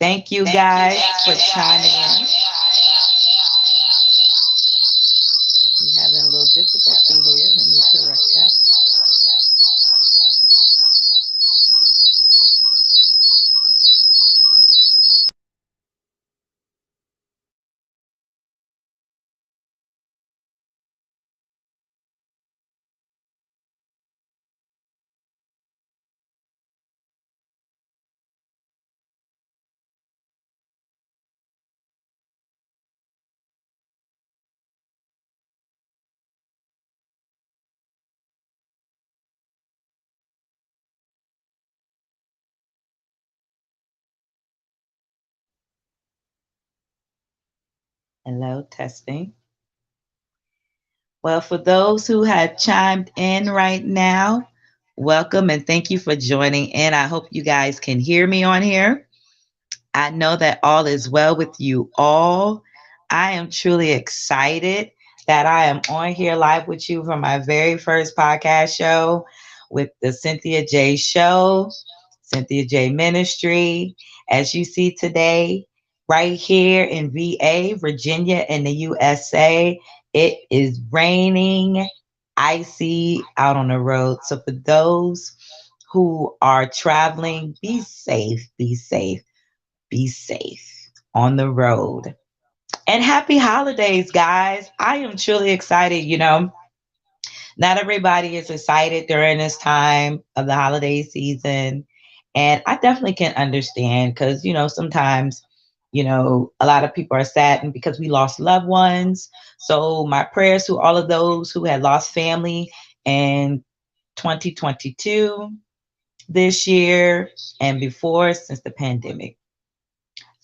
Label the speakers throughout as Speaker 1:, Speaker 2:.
Speaker 1: Thank you guys for chiming in. We're having a little difficulty here. Let me correct that. Hello, testing. Well, for those who had chimed in right now, welcome and thank you for joining in. I hope you guys can hear me on here. I know that all is well with you all. I am truly excited that I am on here live with you for my very first podcast show with the Cynthia J show, Cynthia J Ministry. As you see today, right here in VA, Virginia, in the USA, it is raining, icy out on the road. So for those who are traveling, be safe, be safe, be safe on the road. And happy holidays, guys. I am truly excited. Not everybody is excited during this time of the holiday season. And I definitely can understand because, sometimes, a lot of people are saddened because we lost loved ones. So, my prayers to all of those who had lost family in 2022, this year, and before since the pandemic.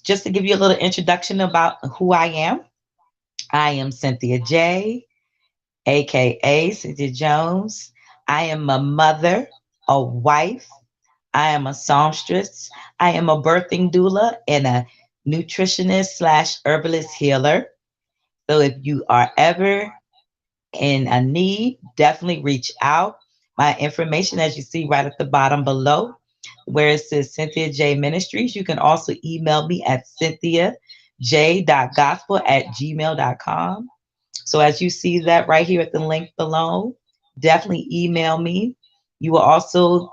Speaker 1: Just to give you a little introduction about who I am Cynthia J, aka Cynthia Jones. I am a mother, a wife. I am a songstress. I am a birthing doula and a nutritionist slash herbalist healer. So if you are ever in a need, definitely reach out. My information, as you see right at the bottom below, where it says Cynthia J Ministries, you can also email me at cynthiaj.gospel@gmail.com. So as you see that right here at the link below, definitely email me. You will also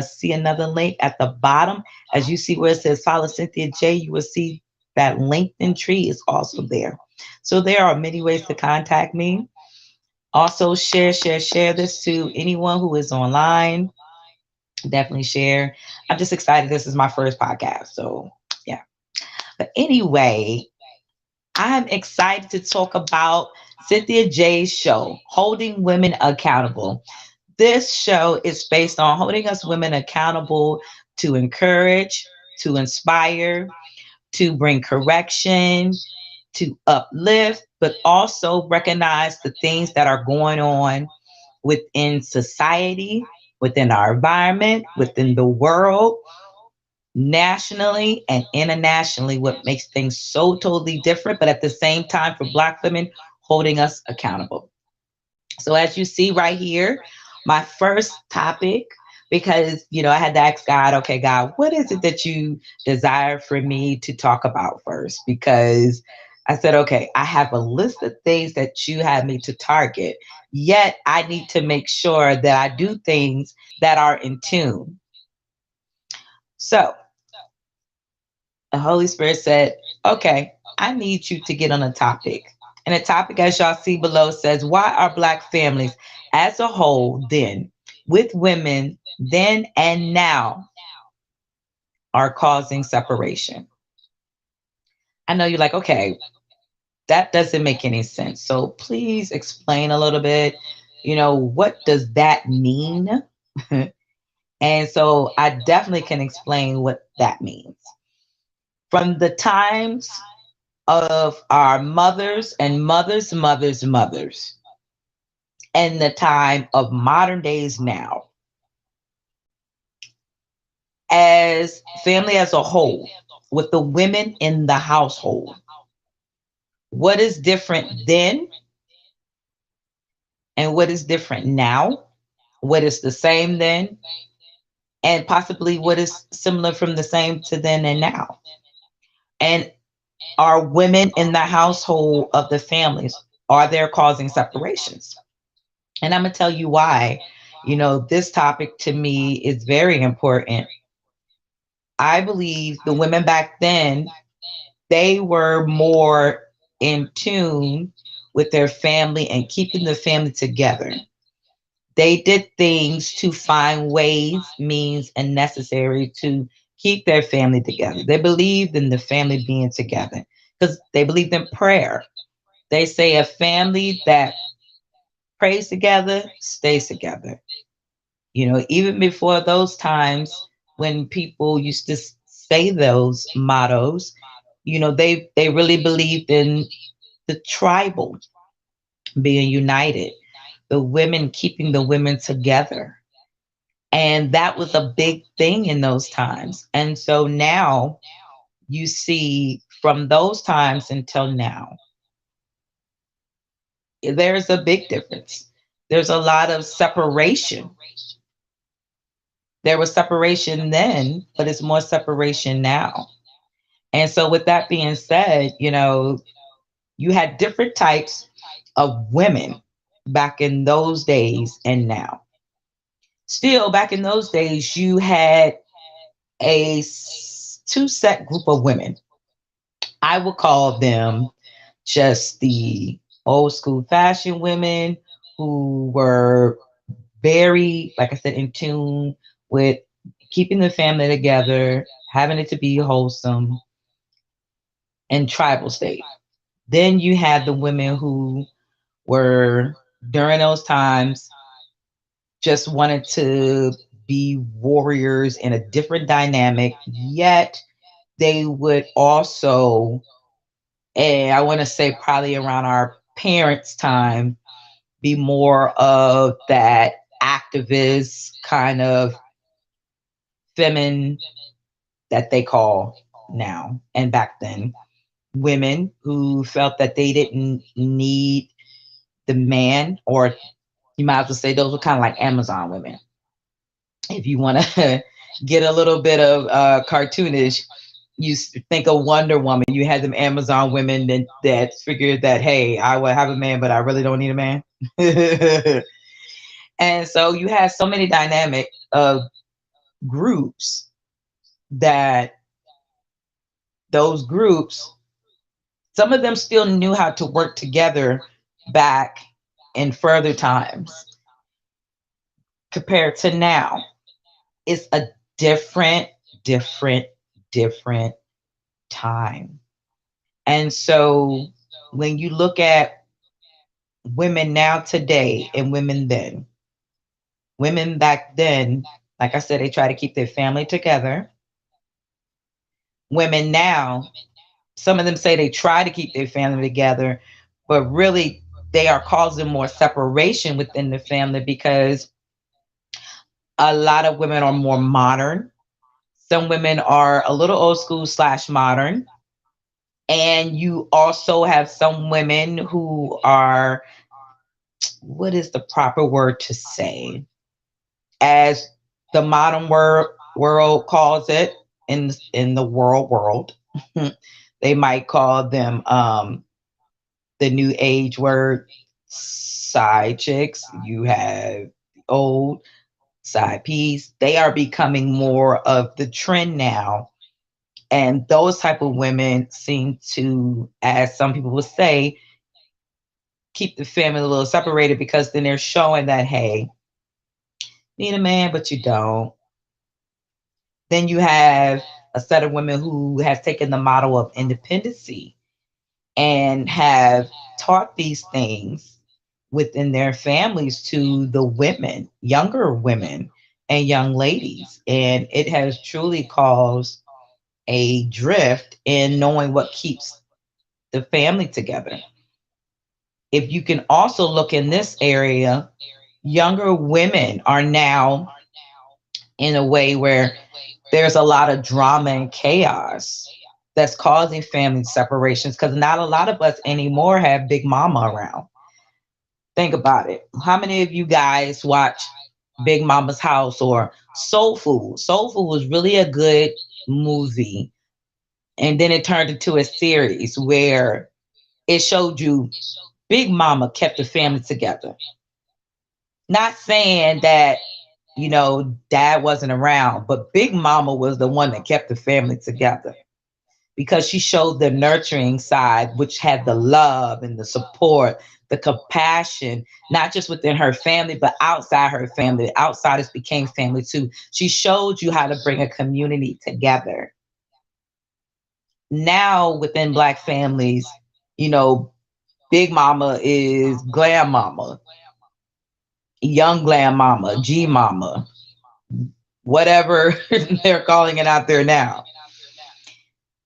Speaker 1: see another link at the bottom. As you see where it says follow Cynthia J, you will see that LinkedIn tree is also there. So there are many ways to contact me. Also, share this to anyone who is online. Definitely share. I'm just excited. This is my first podcast. So, yeah. But anyway, I'm excited to talk about Cynthia J's show, Holding Women Accountable. This show is based on holding us women accountable to encourage, to inspire, to bring correction, to uplift, but also recognize the things that are going on within society, within our environment, within the world, nationally and internationally, what makes things so totally different, but at the same time, for Black women, holding us accountable. So, as you see right here, my first topic, because I had to ask God, okay, God, what is it that you desire for me to talk about first? Because I said, okay, I have a list of things that you have me to target, yet I need to make sure that I do things that are in tune. So, the Holy Spirit said, okay, I need you to get on a topic. And the topic, as y'all see below, says, why are Black families as a whole, then, with women then and now, are causing separation? I know you're like, okay, that doesn't make any sense. So please explain a little bit, what does that mean? And so I definitely can explain what that means. From the times of our mothers and mothers, and the time of modern days now, as family as a whole, with the women in the household, what is different then and what is different now, what is the same then, and possibly what is similar from the same to then and now. And are women in the household of the families, are they causing separations? And I'm going to tell you why. This topic to me is very important. I believe the women back then, they were more in tune with their family and keeping the family together. They did things to find ways, means, and necessary to keep their family together. They believed in the family being together because they believed in prayer. They say a family that prays together stays together. Even before those times when people used to say those mottos, they really believed in the tribal being united, the women keeping the women together. And that was a big thing in those times. And so now you see from those times until now, there's a big difference. There's a lot of separation. There was separation then, but it's more separation now. And so, with that being said, you had different types of women back in those days and now. Still, back in those days, you had two set group of women. I would call them just the old school fashion women who were very, like I said, in tune with keeping the family together, having it to be wholesome, and tribal state. Then you had the women who were during those times just wanted to be warriors in a different dynamic, yet they would also, and I want to say probably around our parents' time, be more of that activist kind of feminine that they call now and back then. Women who felt that they didn't need the man, or you might as well say those were kind of like Amazon women. If you want to get a little bit of cartoonish, think of Wonder Woman. You had them Amazon women that figured that, hey, I will have a man, but I really don't need a man. And so you had so many dynamic of groups that those groups, some of them still knew how to work together back in further times compared to now. It's a different, different, different time. And so when you look at women now today and women then, women back then, like I said, they try to keep their family together. Women now, some of them say they try to keep their family together, but really they are causing more separation within the family because a lot of women are more modern. Some women are a little old school slash modern. And you also have some women who are, what is the proper word to say? As the modern world calls it, in the world, they might call them the new age word side chicks. You have old side piece. They are becoming more of the trend now. And those type of women seem to, as some people would say, keep the family a little separated because then they're showing that, hey, you need a man, but you don't. Then you have a set of women who has taken the model of independency and have taught these things within their families to the women, younger women and young ladies. And it has truly caused a drift in knowing what keeps the family together. If you can also look in this area, younger women are now in a way where there's a lot of drama and chaos that's causing family separations because not a lot of us anymore have Big Mama around. Think about it. How many of you guys watch Big Mama's House or Soul Food? Soul Food was really a good movie And then it turned into a series where it showed you Big Mama kept the family together. Not saying that, dad wasn't around, but Big Mama was the one that kept the family together because she showed the nurturing side, which had the love and the support, the compassion, not just within her family, but outside her family. Outsiders became family too. She showed you how to bring a community together. Now, within Black families, you know, Big Mama is Glam Mama, Young Glam Mama, G Mama, whatever they're calling it out there now.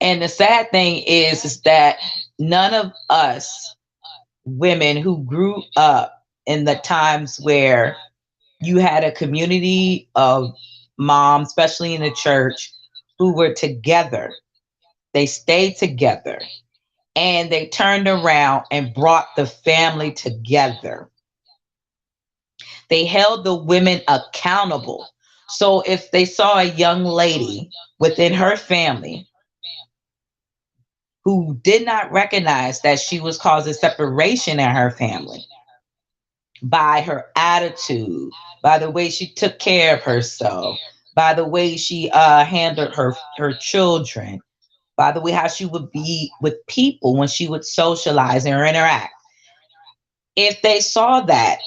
Speaker 1: And the sad thing is that none of us women who grew up in the times where you had a community of moms, especially in the church, who were together. They stayed together and they turned around and brought the family together. They held the women accountable. So if they saw a young lady within her family who did not recognize that she was causing separation in her family by her attitude, by the way she took care of herself, by the way she handled her children, by the way how she would be with people when she would socialize or interact. If they saw that,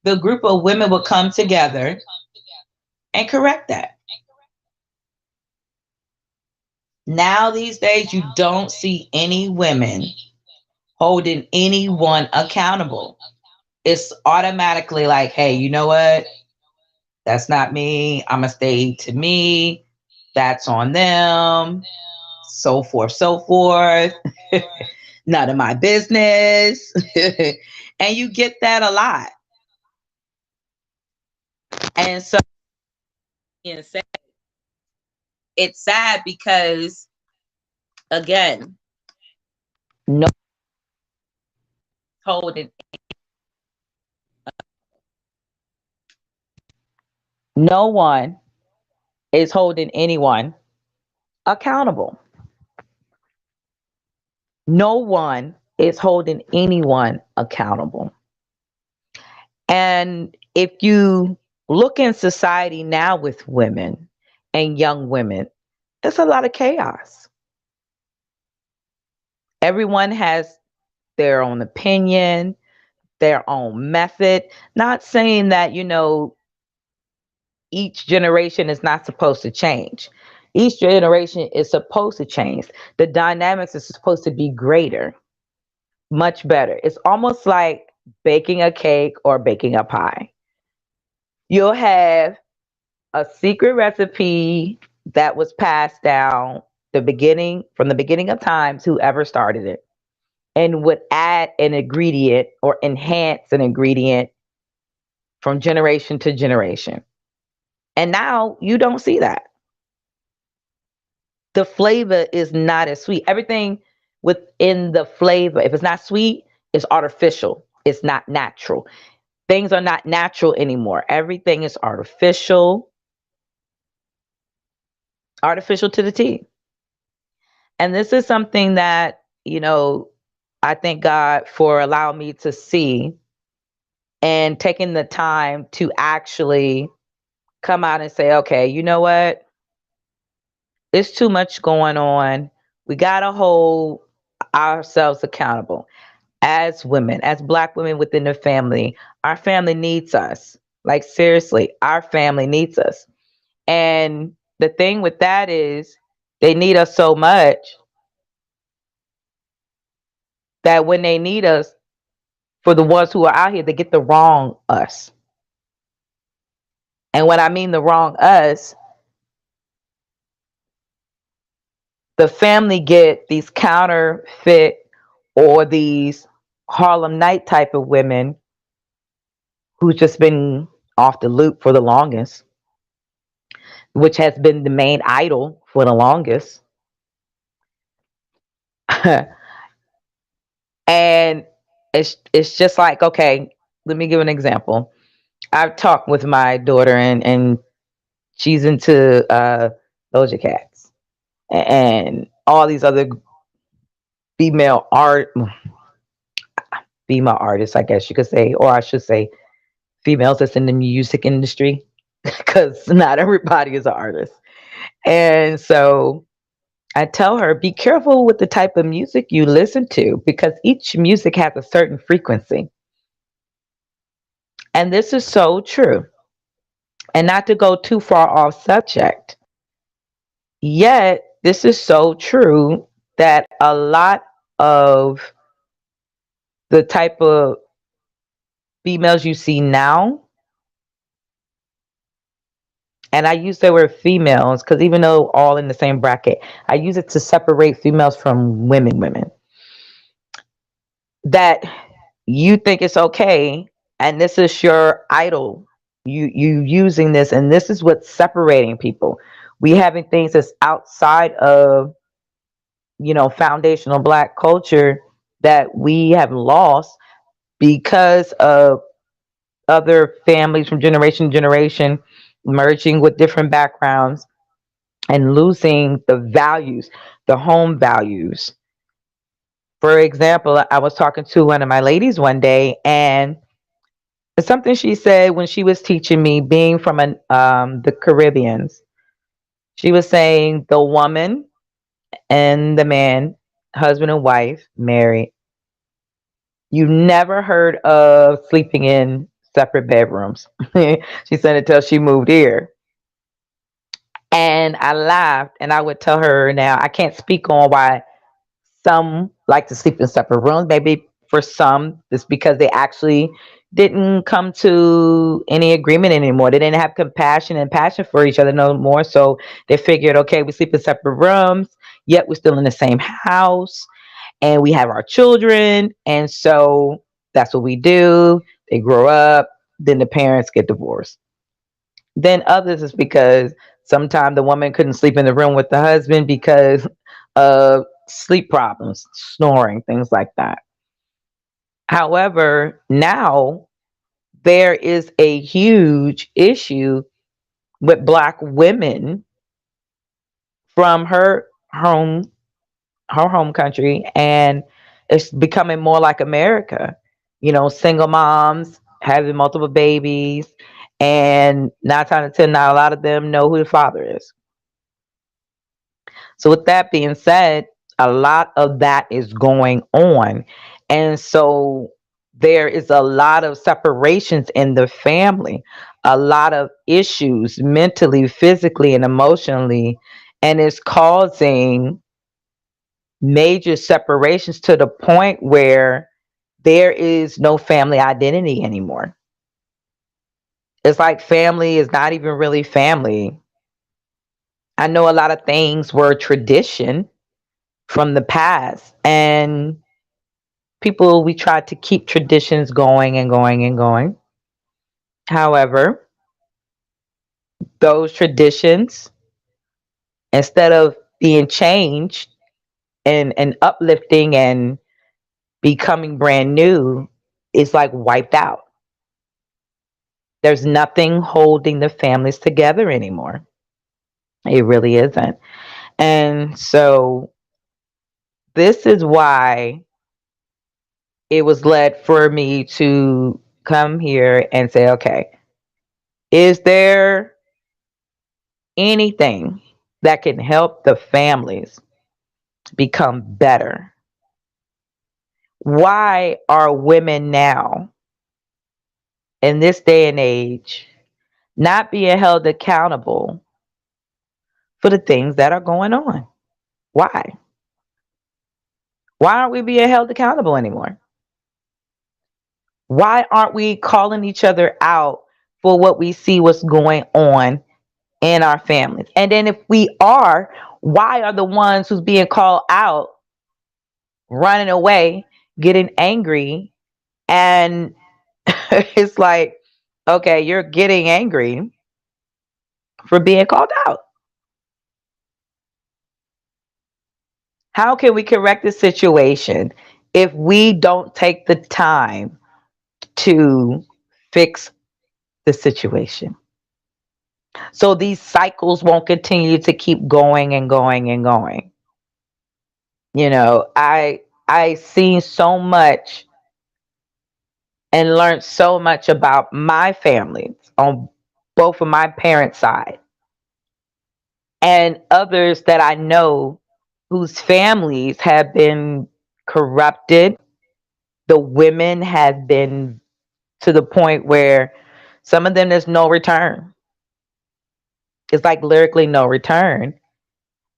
Speaker 1: the group of women would come together and correct that. Now these days, you don't see any women holding anyone accountable. It's automatically like, hey, you know what? That's not me. I'm going to stay to me. That's on them. So forth, so forth. None of my business. And you get that a lot. And so, being said, it's sad because, again, no holding, no one is holding anyone accountable. No one is holding anyone accountable. And if you look in society now with women and young women, it's a lot of chaos. Everyone has their own opinion, their own method. Not saying that, each generation is not supposed to change. Each generation is supposed to change. The dynamics is supposed to be greater, much better. It's almost like baking a cake or baking a pie. You'll have a secret recipe that was passed down from the beginning of times, whoever started it, and would add an ingredient or enhance an ingredient from generation to generation. And now you don't see that. The flavor is not as sweet. Everything within the flavor, if it's not sweet, it's artificial. It's not natural. Things are not natural anymore. Everything is artificial, artificial to the T. And this is something that, I thank God for allowing me to see and taking the time to actually come out and say, okay, you know what? It's too much going on. We got to hold ourselves accountable as women, as Black women within the family. Our family needs us. Like, seriously, our family needs us. And the thing with that is, they need us so much that when they need us, for the ones who are out here, they get the wrong us. And when I mean the wrong us, the family get these counterfeit or these Harlem Night type of women who's just been off the loop for the longest, which has been the main idol for the longest. And it's just like, okay, let me give an example. I've talked with my daughter and she's into Doja Cats.
Speaker 2: and all these other female art female artists, I guess you could say, or I should say females that's in the music industry, because not everybody is an artist. And so I tell her, be careful with the type of music you listen to, because each music has a certain frequency. And this is so true. And not to go too far off subject, yet this is so true that a lot of the type of females you see now, and I use the word females because even though all in the same bracket, I use it to separate females from women, that you think it's okay, and this is your idol, you using this, and this is what's separating people. We having things that's outside of, foundational black culture, that we have lost because of other families from generation to generation merging with different backgrounds and losing the values, the home values. For example, I was talking to one of my ladies one day, and something she said when she was teaching me, being from the Caribbeans, she was saying the woman and the man, husband and wife, married, you never heard of sleeping in separate bedrooms. She said until she moved here. And I laughed, and I would tell her, now I can't speak on why some like to sleep in separate rooms. Maybe for some, it's because they actually didn't come to any agreement anymore. They didn't have compassion and passion for each other no more. So they figured, okay, we sleep in separate rooms, yet we're still in the same house and we have our children. And so that's what we do. They grow up, then the parents get divorced. Then others is because sometimes the woman couldn't sleep in the room with the husband because of sleep problems, snoring, things like that. However, now there is a huge issue with black women from her home country, and it's becoming more like America. Single moms having multiple babies, and 9 times out of 10, not a lot of them know who the father is. So, with that being said, a lot of that is going on. And so, there is a lot of separations in the family, a lot of issues mentally, physically, and emotionally. And it's causing major separations to the point where there is no family identity anymore. It's like family is not even really family. I know a lot of things were tradition from the past, and we try to keep traditions going and going and going. However, those traditions, instead of being changed and uplifting and becoming brand new, is like wiped out. There's nothing holding the families together anymore. It really isn't. And so this is why it was led for me to come here and say, okay, is there anything that can help the families become better? Why are women now, in this day and age, not being held accountable for the things that are going on? Why? Why aren't we being held accountable anymore? Why aren't we calling each other out for what we see what's going on in our families? And then if we are, why are the ones who's being called out running away, getting angry? And it's like, okay, you're getting angry for being called out. How can we correct the situation if we don't take the time to fix the situation? So these cycles won't continue to keep going and going and going. I seen so much and learned so much about my family on both of my parents' side and others that I know whose families have been corrupted. The women have been to the point where some of them there's no return. It's like lyrically no return.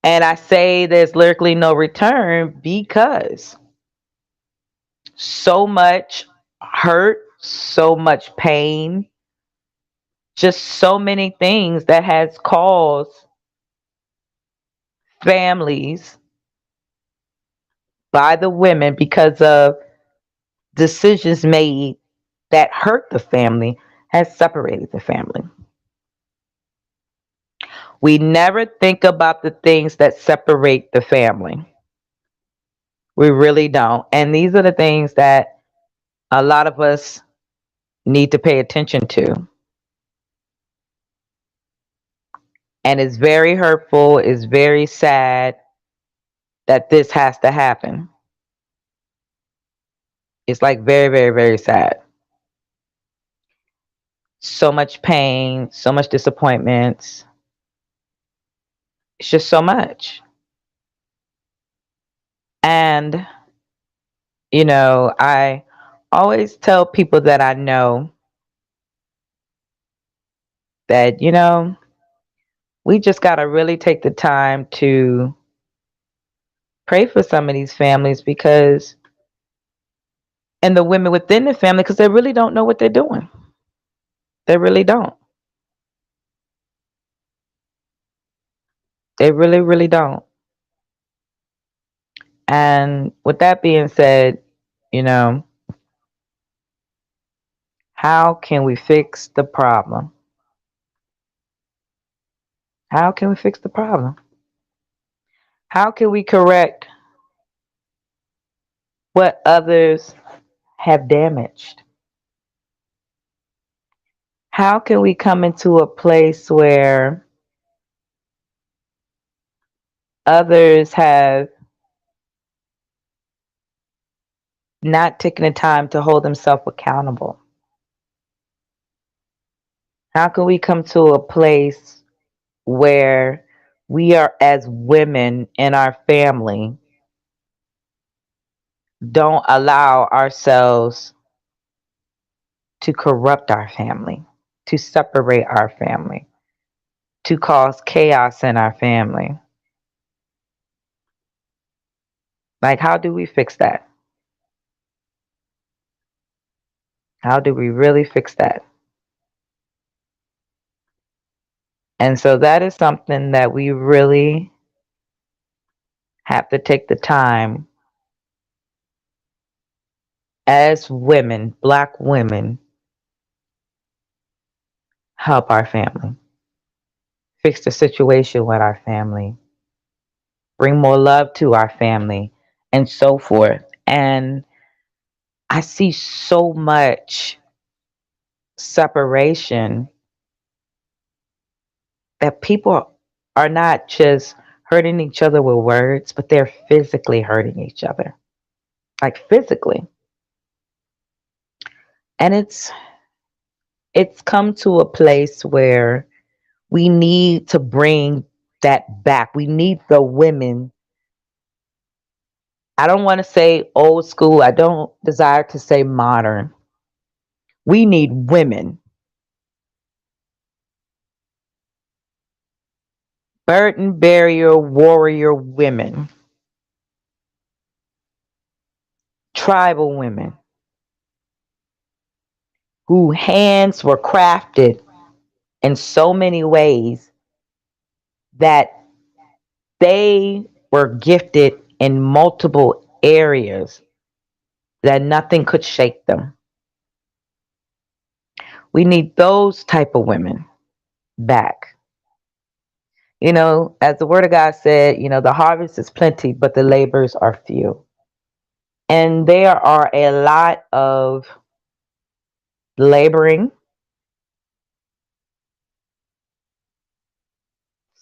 Speaker 2: And I say there's lyrically no return because so much hurt, so much pain, just so many things that has caused families by the women because of decisions made that hurt the family has separated the family. We never think about the things that separate the family. We really don't. And these are the things that a lot of us need to pay attention to. And it's very hurtful, it's very sad that this has to happen. It's like very, very, very sad. So much pain, so much disappointments. It's just so much. And, I always tell people that I know that, we just got to really take the time to pray for some of these families because, and the women within the family, because they really don't know what they're doing. They really don't. They really, really don't. And with that being said, you know, how can we fix the problem? How can we fix the problem? How can we correct what others have damaged? How can we come into a place where others have not taken the time to hold themselves accountable? How can we come to a place where we are, as women in our family, don't allow ourselves to corrupt our family, to separate our family, to cause chaos in our family? Like, how do we fix that? How do we really fix that? And so that is something that we really have to take the time as women, Black women, help our family, fix the situation with our family, bring more love to our family, and so forth. And I see so much separation that people are not just hurting each other with words, but they're physically hurting each other, like physically. And it's come to a place where we need to bring that back. We need the women. I don't want to say old school. I don't desire to say modern. We need women, burden barrier warrior women, tribal women whose hands were crafted in so many ways that they were gifted in multiple areas that nothing could shake them. We need those type of women back. As the word of God said, the harvest is plenty, but the labors are few. And there are a lot of laboring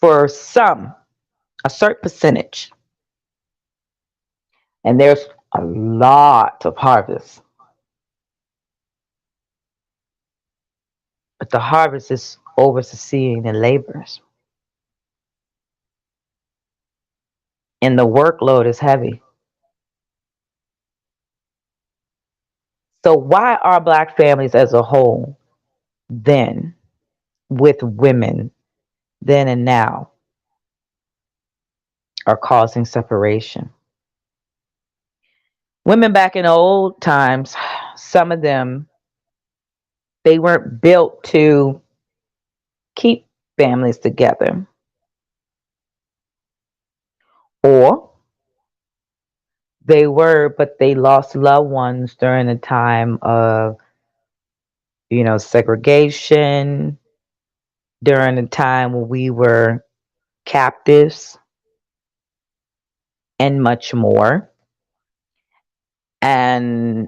Speaker 2: for some, a certain percentage, and there's a lot of harvest, but the harvest is overseeing the labors, and the workload is heavy. So, why are Black families as a whole then, with women then and now, are causing separation? Women back in the old times, some of them, they weren't built to keep families together, or they were, but they lost loved ones during the time of, segregation, during the time when we were captives, and much more. And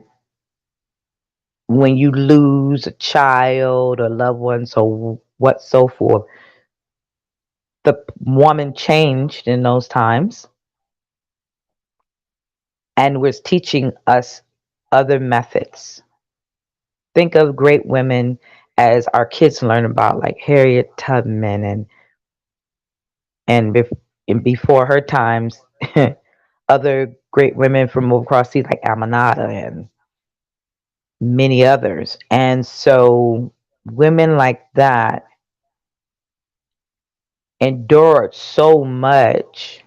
Speaker 2: when you lose a child or loved ones or what so forth, the woman changed in those times and was teaching us other methods. Think of great women as our kids learn about, like Harriet Tubman, and, and before her times, other great women from across seas like Aminata and many others. And so women like that endured so much,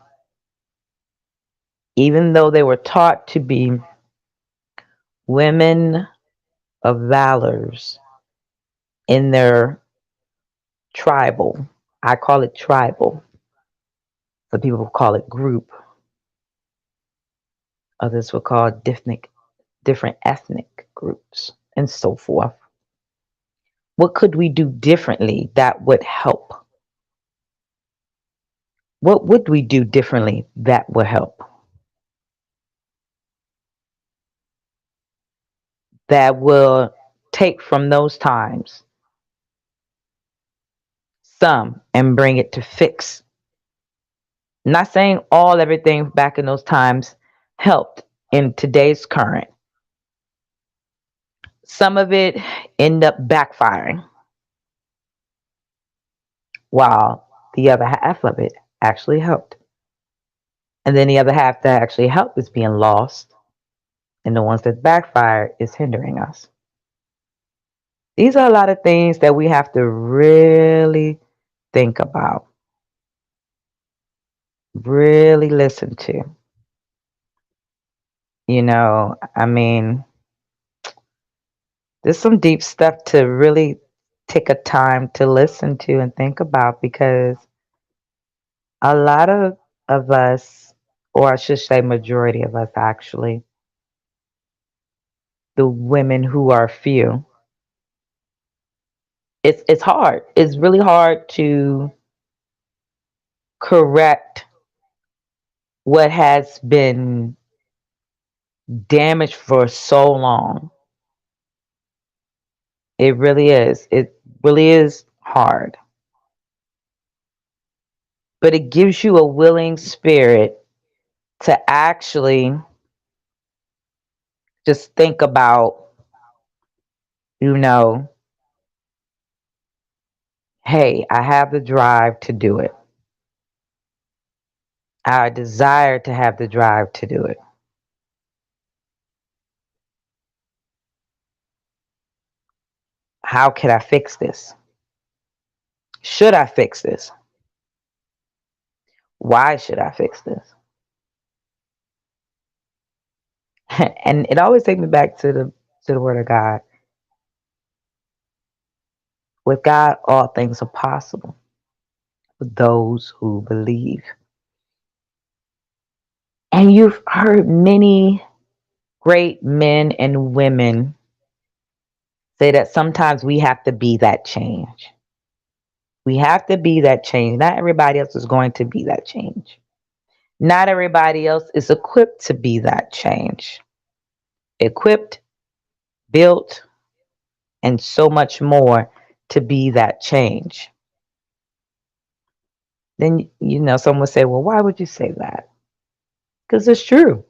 Speaker 2: even though they were taught to be women of valors in their tribal. I call it tribal. Some people call it group. Others will call it different ethnic groups and so forth. What could we do differently that would help? What would we do differently that would help? That will take from those times some and bring it to fix. Not saying all everything back in those times helped in today's current. Some of it end up backfiring, while the other half of it actually helped. And then the other half that actually helped is being lost, and the ones that backfire is hindering us. These are a lot of things that we have to really think about, really listen to. I mean, there's some deep stuff to really take a time to listen to and think about, because a lot of us, or I should say majority of us actually, the women who are few, it's hard. It's really hard to correct what has been damaged for so long. It really is. It really is hard. But it gives you a willing spirit to actually just think about, you know, hey, I have the drive to do it. I desire to have the drive to do it. How can I fix this? Should I fix this? Why should I fix this? And it always takes me back to the word of God. With God, all things are possible for those who believe. And you've heard many great men and women say that sometimes we have to be that change. We have to be that change. Not everybody else is going to be that change. Not everybody else is equipped to be that change. Equipped, built, and so much more to be that change. Then, someone would say, well, why would you say that? Because it's true.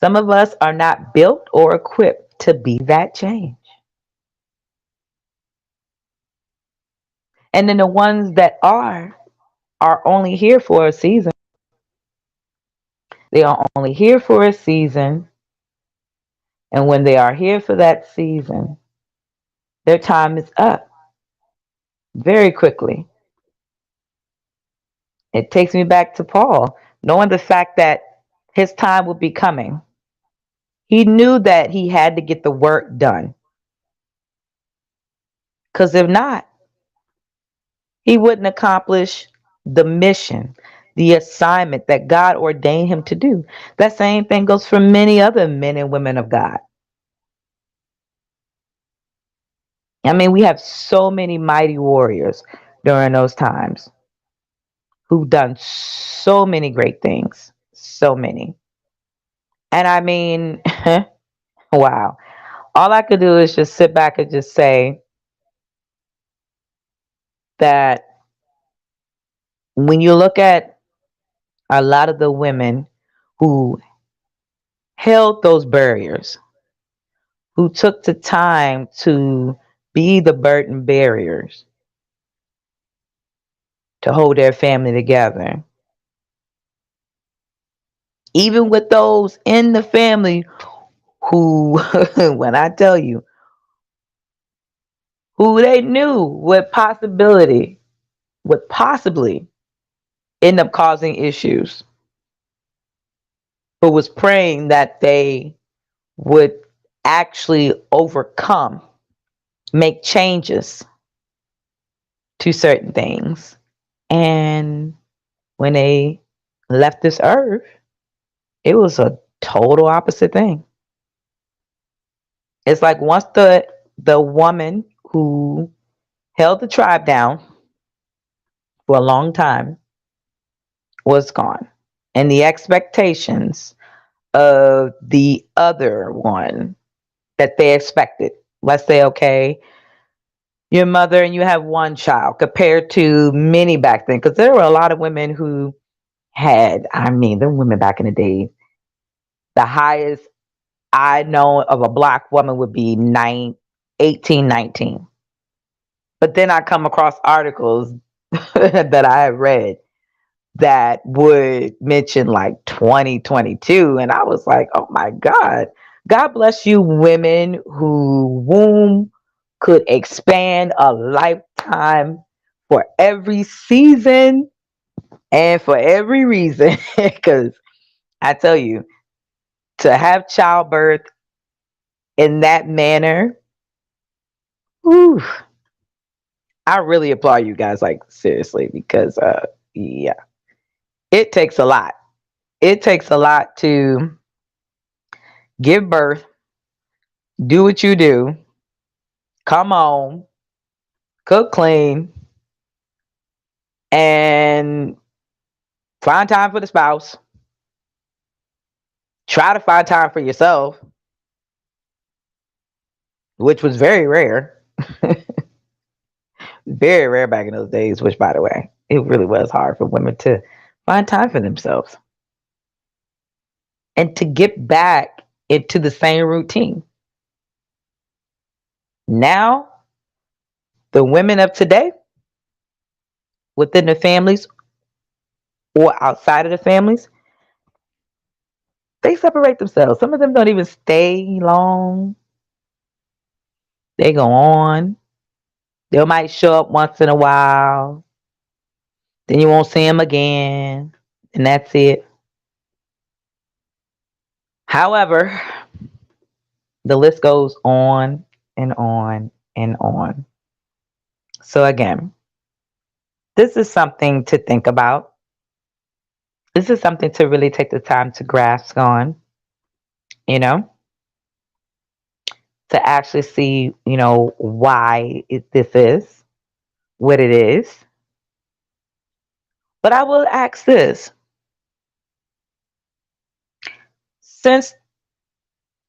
Speaker 2: Some of us are not built or equipped to be that change. And then the ones that are only here for a season. They are only here for a season. And when they are here for that season, their time is up very quickly. It takes me back to Paul, knowing the fact that his time would be coming. He knew that he had to get the work done. Because if not, he wouldn't accomplish the mission, the assignment that God ordained him to do. That same thing goes for many other men and women of God. I mean, we have so many mighty warriors during those times who've done so many great things. So many. And I mean, wow. All I could do is just sit back and just say that when you look at a lot of the women who held those barriers, who took the time to be the burden barriers to hold their family together, even with those in the family who, when I tell you, who they knew would possibly end up causing issues, but was praying that they would actually overcome, make changes to certain things. And when they left this earth, it was a total opposite thing. It's like once the woman who held the tribe down for a long time was gone, and the expectations of the other one that they expected. Let's say, okay, your mother and you have one child compared to many back then, because there were a lot of women who had, I mean, the women back in the day, the highest I know of a black woman would be 18, 19. But then I come across articles that I have read that would mention like 2022. And I was like, oh my God. God bless you, women who womb could expand a lifetime for every season and for every reason. Because I tell you, to have childbirth in that manner, whew, I really applaud you guys, like seriously, because yeah, it takes a lot. It takes a lot to give birth, do what you do, come home, cook clean, and find time for the spouse. Try to find time for yourself, which was very rare. Very rare back in those days, which by the way, it really was hard for women to find time for themselves and to get back into the same routine. Now, the women of today within the families or outside of the families, they separate themselves. Some of them don't even stay long. They go on. They might show up once in a while. Then you won't see them again. And that's it. However, the list goes on and on and on. So, again, this is something to think about. This is something to really take the time to grasp on, you know, to actually see, why this is what it is. But I will ask this, since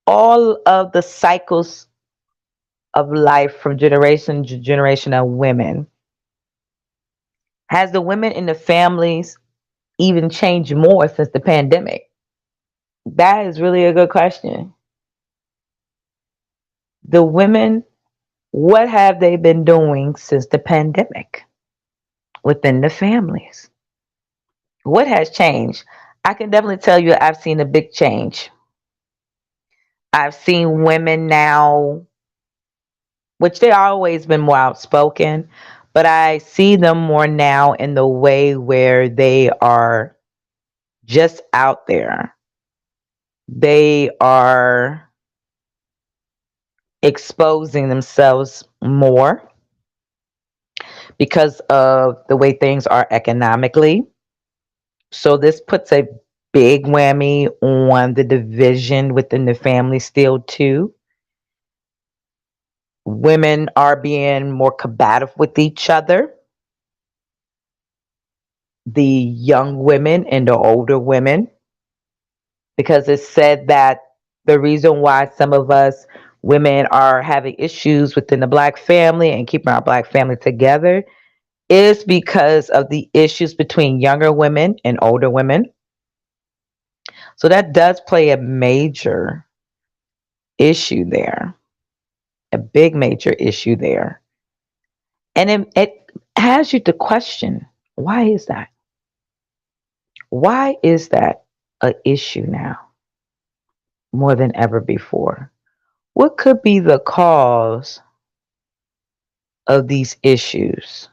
Speaker 2: all of the cycles of life from generation to generation of women Has the women in the families even changed more since the pandemic? That is really a good question. The women, what have they been doing since the pandemic within the families? What has changed? I can definitely tell you I've seen a big change. I've seen women now, which they always been more outspoken, but I see them more now in the way where they are just out there. They are exposing themselves more because of the way things are economically. So this puts a big whammy on the division within the family still too. Women are being more combative with each other. The young women and the older women, because it's said that the reason why some of us women are having issues within the black family and keeping our black family together is because of the issues between younger women and older women. So that does play a major issue there, a big major issue there. And it has you to question, why is that? Why is that a issue now more than ever before? What could be the cause of these issues?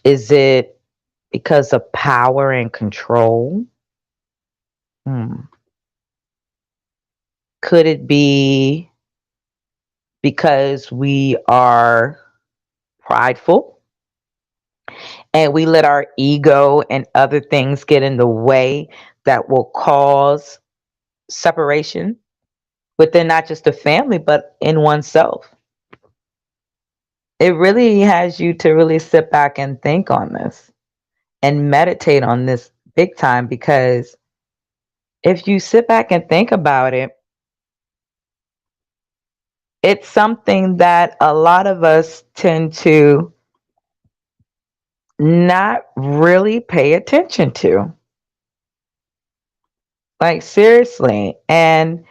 Speaker 2: Is it because of power and control? Hmm. Could it be because we are prideful and we let our ego and other things get in the way that will cause separation within not just the family, but in oneself? It really has you to really sit back and think on this and meditate on this big time, because if you sit back and think about it, it's something that a lot of us tend to not really pay attention to. Like, seriously. And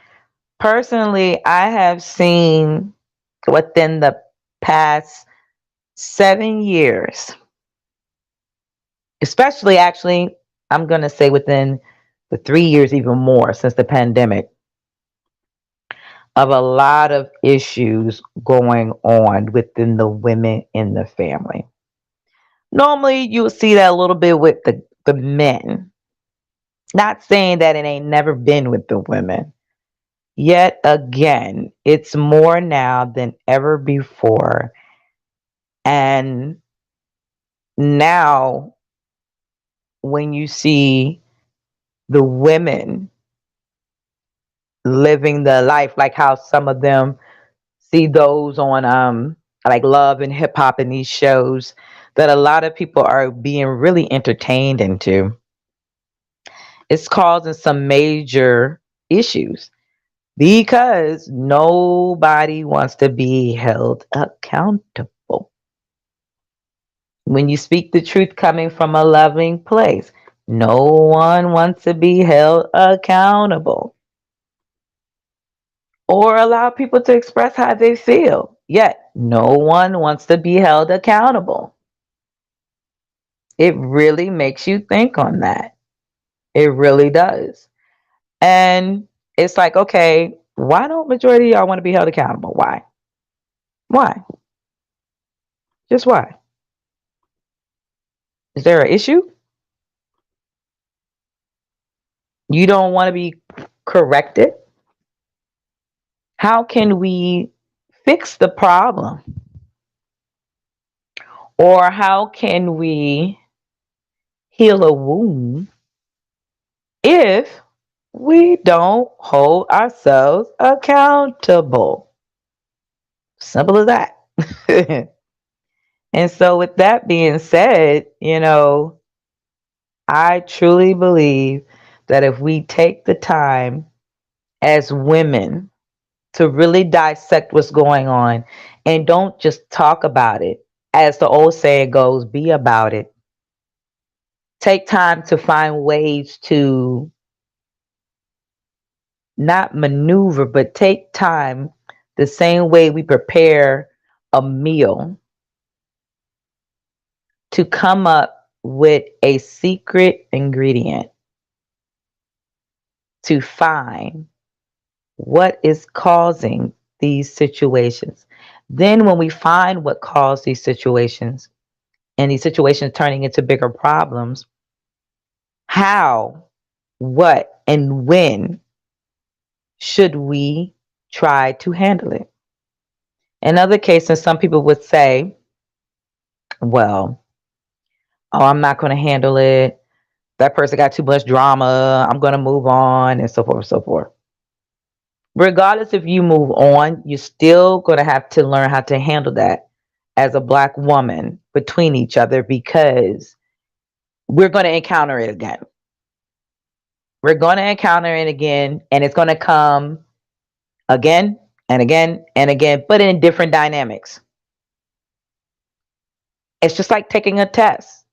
Speaker 2: personally, I have seen within the past 7 years, especially actually, I'm going to say within the 3 years, even more since the pandemic, of a lot of issues going on within the women in the family. Normally, you'll see that a little bit with the men. Not saying that it ain't never been with the women. Yet again, it's more now than ever before. And now, when you see the women living the life, like how some of them see those on like Love and Hip Hop and these shows that a lot of people are being really entertained into, it's causing some major issues because nobody wants to be held accountable. When you speak the truth coming from a loving place, no one wants to be held accountable or allow people to express how they feel. Yet, no one wants to be held accountable. It really makes you think on that. It really does. And it's like, okay, why don't majority of y'all want to be held accountable? Why? Why? Just why? Is there an issue? You don't want to be corrected? How can we fix the problem? Or how can we heal a wound if we don't hold ourselves accountable? Simple as that. And so, with that being said, I truly believe that if we take the time as women to really dissect what's going on and don't just talk about it, As the old saying goes, be about it. Take time to find ways to not maneuver, but take time the same way we prepare a meal to come up with a secret ingredient to find what is causing these situations. Then, when we find what caused these situations and these situations turning into bigger problems, how, what, and when should we try to handle it? In other cases, some people would say, well, oh, I'm not going to handle it. That person got too much drama. I'm going to move on, and so forth and so forth. Regardless if you move on, you're still going to have to learn how to handle that as a Black woman between each other, because we're going to encounter it again. We're going to encounter it again, and it's going to come again and again and again, but in different dynamics. It's just like taking a test.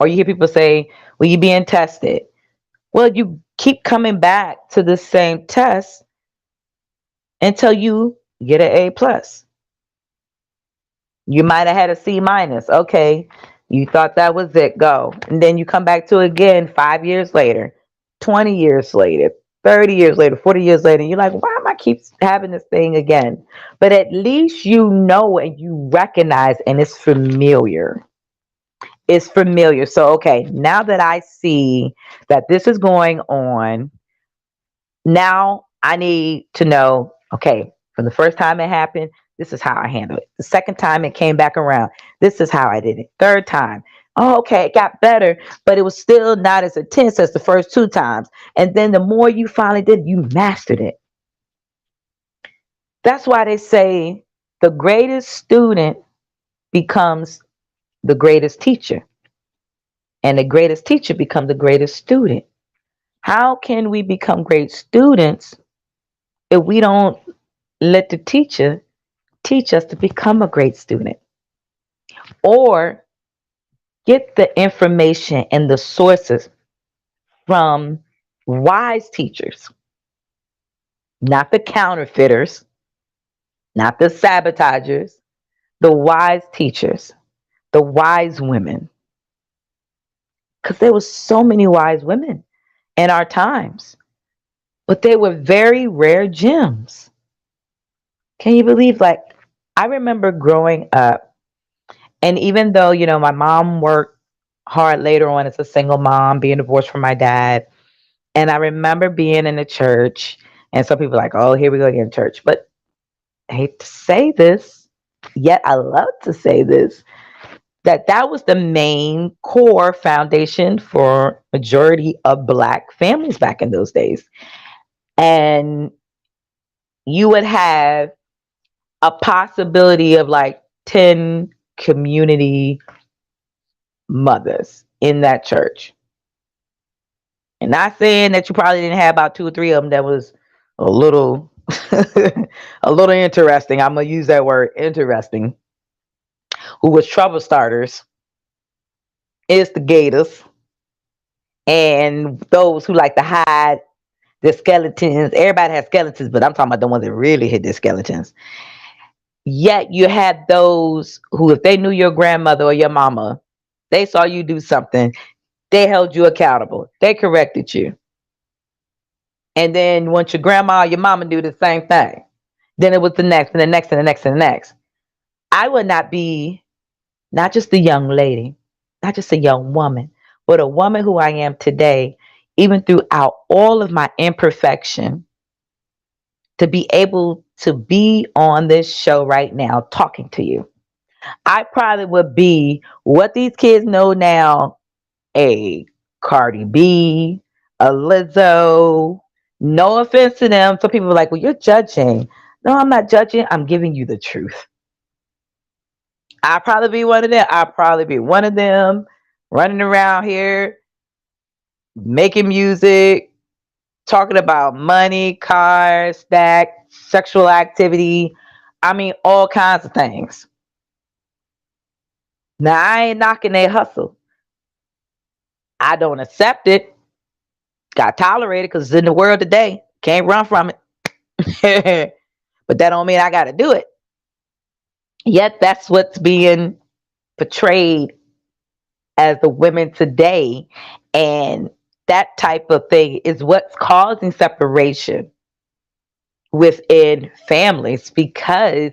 Speaker 2: Or you hear people say, well, you being tested. Well, you keep coming back to the same test until you get an A plus. You might have had a C minus. Okay, you thought that was it. Go. And then you come back to it again 5 years later, 20 years later, 30 years later, 40 years later. And you're like, why am I keep having this thing again? But at least you know and you recognize, and it's familiar. It's familiar. So, okay, now that I see that this is going on, now I need to know, okay, from the first time it happened, this is how I handled it. The second time it came back around, this is how I did it. Third time, oh, okay, it got better, but it was still not as intense as the first two times. And then the more you finally did, you mastered it. That's why they say the greatest student becomes the greatest teacher, and the greatest teacher becomes the greatest student. How can we become great students if we don't let the teacher teach us to become a great student, or get the information and the sources from wise teachers, not the counterfeiters, not the sabotagers, the wise teachers, the wise women? Because there were so many wise women in our times, but they were very rare gems. Can you believe? Like, I remember growing up, and even though, my mom worked hard later on as a single mom, being divorced from my dad, and I remember being in the church, and some people are like, oh, here we go again, church. But I hate to say this, yet I love to say this, that was the main core foundation for majority of Black families back in those days. And you would have a possibility of like 10 community mothers in that church. And not saying that you probably didn't have about two or three of them that was a little a little interesting. I'm gonna use that word, interesting, who was trouble starters, instigators, and those who like to hide the skeletons. Everybody has skeletons, but I'm talking about the ones that really hid their skeletons. Yet you had those who, if they knew your grandmother or your mama, they saw you do something, they held you accountable. They corrected you. And then once your grandma or your mama do the same thing, then it was the next and the next and the next and the next. I would not be not just a young lady, not just a young woman, but a woman who I am today, even throughout all of my imperfection, to be able to be on this show right now talking to you. I probably would be what these kids know now, a Cardi B, a Lizzo. No offense to them. Some people are like, well, you're judging. No, I'm not judging. I'm giving you the truth. I'll probably be one of them. I'll probably be one of them running around here, making music, talking about money, cars, stack, sexual activity. I mean, all kinds of things. Now I ain't knocking their hustle. I don't accept it. Got to tolerate it because it's in the world today. Can't run from it. But that don't mean I got to do it. Yet that's what's being portrayed as the women today. And that type of thing is what's causing separation within families because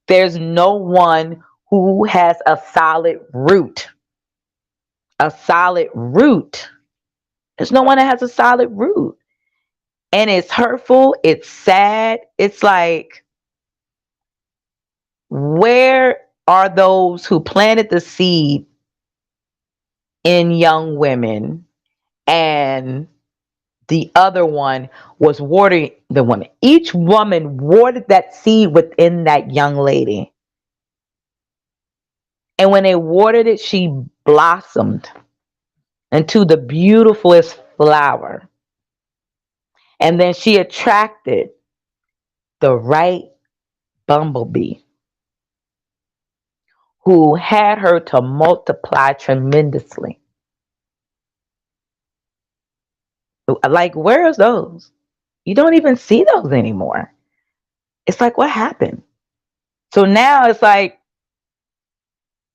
Speaker 2: there's no one who has a solid root. A solid root. There's no one that has a solid root. And it's hurtful. It's sad. It's like, where are those who planted the seed in young women and the other one was watering the woman? Each woman watered that seed within that young lady. And when they watered it, she blossomed into the beautifulest flower. And then she attracted the right bumblebee who had her to multiply tremendously. Like, where's those? You don't even see those anymore. It's like, what happened? So now it's like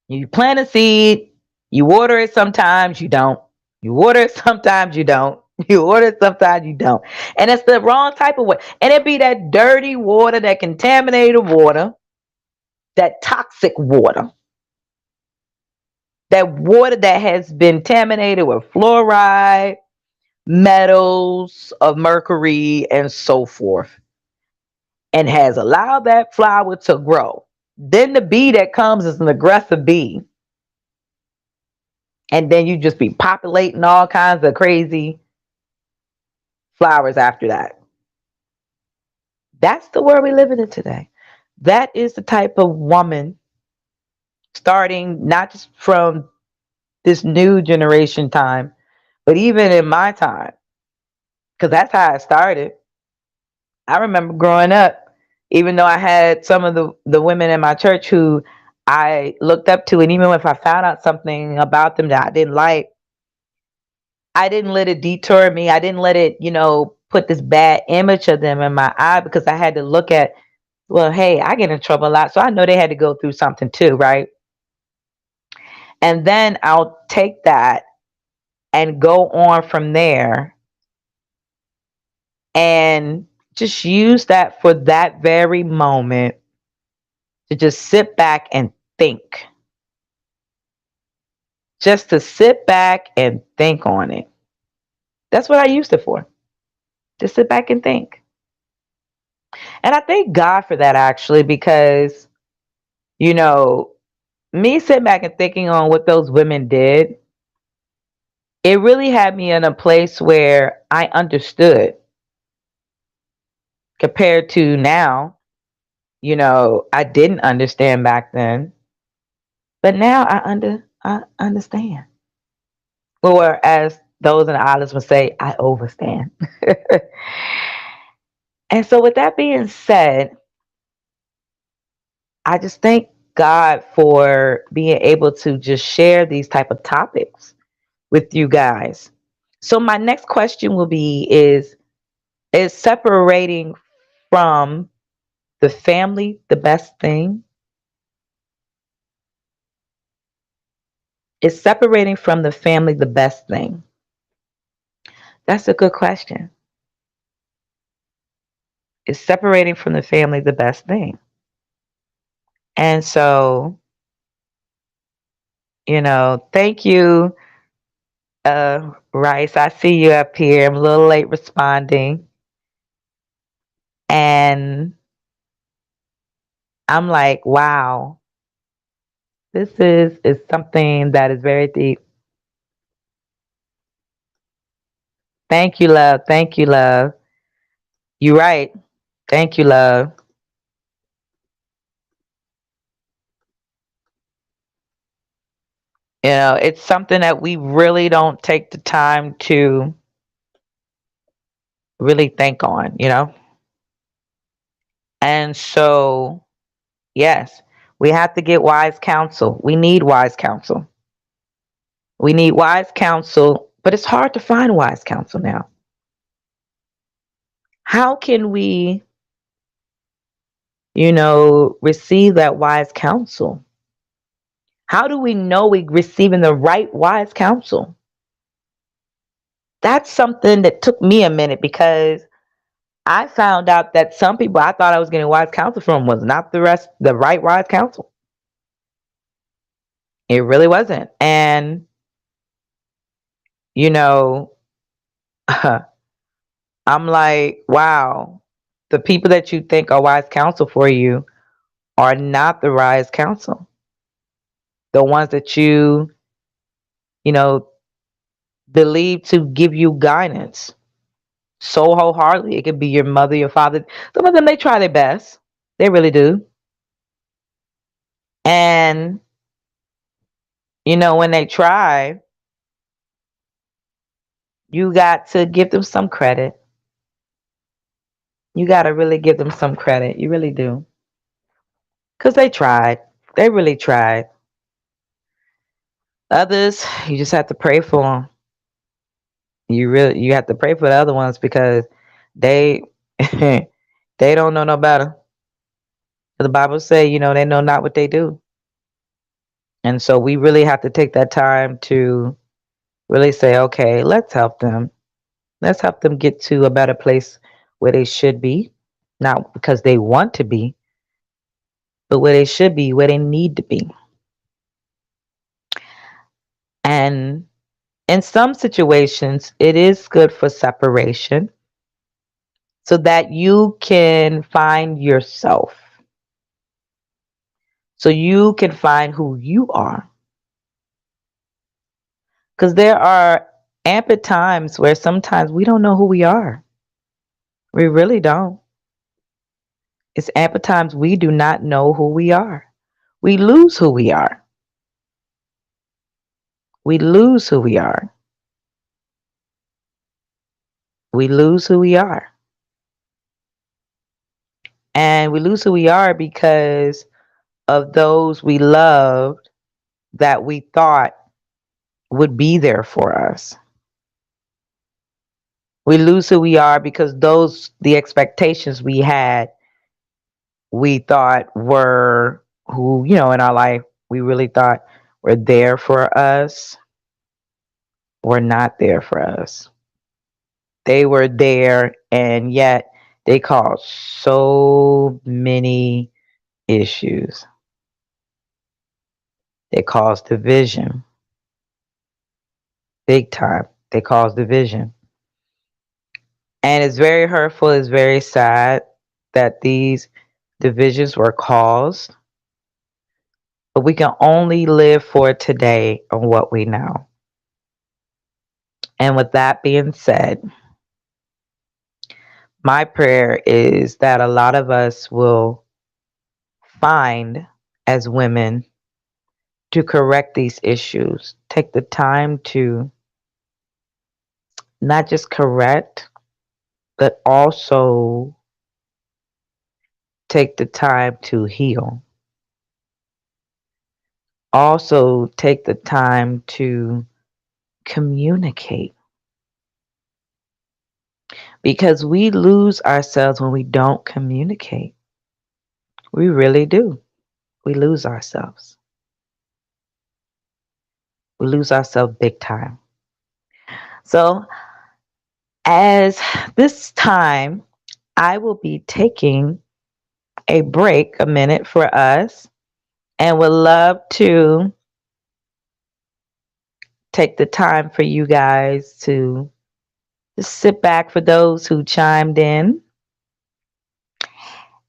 Speaker 2: you plant a seed, you water it sometimes, you don't. You water it sometimes, you don't. You water it sometimes, you don't. And it's the wrong type of water. And it be that dirty water, that contaminated water, that toxic water, that water that has been contaminated with fluoride, metals of mercury, and so forth, and has allowed that flower to grow. Then the bee that comes is an aggressive bee. And then you just be populating all kinds of crazy flowers after that. That's the world we live in today. That is the type of woman, starting not just from this new generation time, but even in my time, because that's how I started. I remember growing up, even though I had some of the women in my church who I looked up to, and even if I found out something about them that I didn't like, I didn't let it detour me. I didn't let it, put this bad image of them in my eye, because I had to look at, well, hey, I get in trouble a lot. So I know they had to go through something too, right? And then I'll take that and go on from there and just use that for that very moment to just sit back and think. Just to sit back and think on it. That's what I used it for. Just sit back and think. And I thank God for that, actually, because, you know, me sitting back and thinking on what those women did, it really had me in a place where I understood, compared to now. I didn't understand back then, but now I understand. Or as those in the islands would say, I overstand. And so with that being said, I just thank God for being able to just share these type of topics with you guys. So my next question will be, is separating from the family the best thing? Is separating from the family the best thing? That's a good question. Is separating from the family the best thing? And so, thank you, Rice. I see you up here. I'm a little late responding. And I'm like, wow, this is something that is very deep. Thank you, love. Thank you, love. You're right. Thank you, love. It's something that we really don't take the time to really think on. And so, yes, We have to get wise counsel. We need wise counsel. We need wise counsel, but it's hard to find wise counsel now. How can we, receive that wise counsel? How do we know we're receiving the right wise counsel? That's something that took me a minute because I found out that some people I thought I was getting wise counsel from was not the right wise counsel. It really wasn't. And, you know, I'm like, wow, the people that you think are wise counsel for you are not the wise counsel. The ones that you know, believe to give you guidance so wholeheartedly. It could be your mother, your father. Some of them, they try their best. They really do. And, when they try, you got to give them some credit. You got to really give them some credit. You really do. Because they tried. They really tried. Others, you just have to pray for them. You have to pray for the other ones because they they don't know no better. The Bible say, they know not what they do. And so we really have to take that time to really say, okay, let's help them. Let's help them get to a better place where they should be, not because they want to be, but where they should be, where they need to be. And in some situations, it is good for separation so that you can find yourself, so you can find who you are. Because there are ample times where sometimes we don't know who we are. We really don't. It's ample times we do not know who we are. We lose who we are. We lose who we are. We lose who we are. And we lose who we are because of those we loved that we thought would be there for us. We lose who we are because the expectations we had, we thought were who, in our life, we really thought were there for us, were not there for us. They were there, and yet they caused so many issues. They caused division, big time. They caused division. And it's very hurtful, it's very sad that these divisions were caused. But we can only live for today on what we know. And with that being said, my prayer is that a lot of us will find, as women, to correct these issues. Take the time to not just correct, but also take the time to heal. Also, take the time to communicate because we lose ourselves when we don't communicate. We really do. We lose ourselves. We lose ourselves big time. So, as this time, I will be taking a break, a minute for us, and would love to take the time for you guys to just sit back for those who chimed in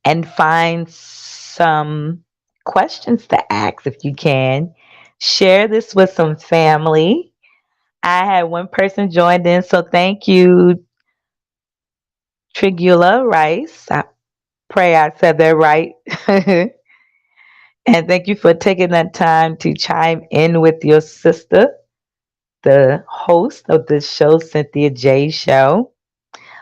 Speaker 2: and find some questions to ask if you can. Share this with some family. I had one person joined in, so thank you, Trigula Rice. I pray I said that right. And thank you for taking that time to chime in with your sister, the host of this show, Cynthia J show,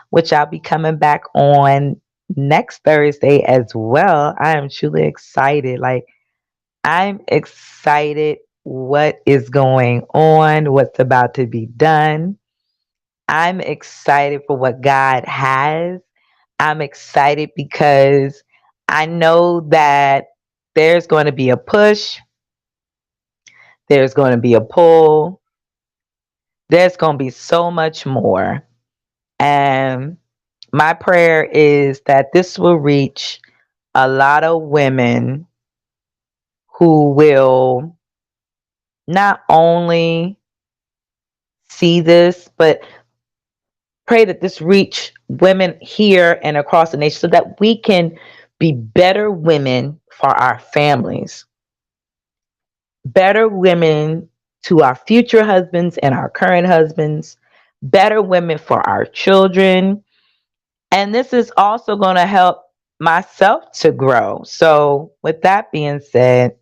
Speaker 2: which I'll be coming back on next Thursday as well. I am truly excited. Like, I'm excited what is going on, what's about to be done. I'm excited for what God has. I'm excited because I know that there's going to be a push, there's going to be a pull, there's going to be so much more. And my prayer is that this will reach a lot of women who will not only see this, but pray that this reach women here and across the nation so that we can be better women for our families, better women to our future husbands and our current husbands, better women for our children. And this is also going to help myself to grow. So, with that being said,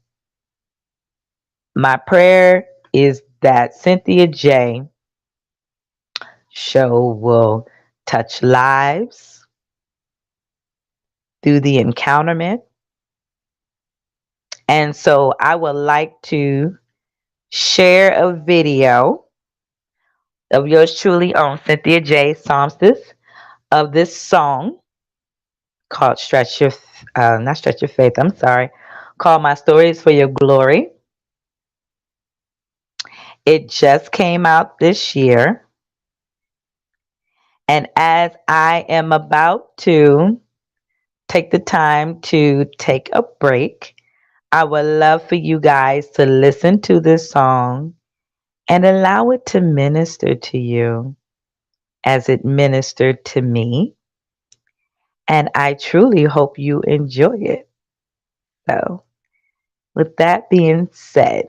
Speaker 2: my prayer is that Cynthia J show will touch lives through the encounterment. And so I would like to share a video of yours truly on Cynthia J songstress of this song called Stretch Your, not Stretch Your Faith, I'm sorry, called My Stories for Your Glory. It just came out this year. And as I am about to take the time to take a break, I would love for you guys to listen to this song and allow it to minister to you as it ministered to me. And I truly hope you enjoy it. So, with that being said,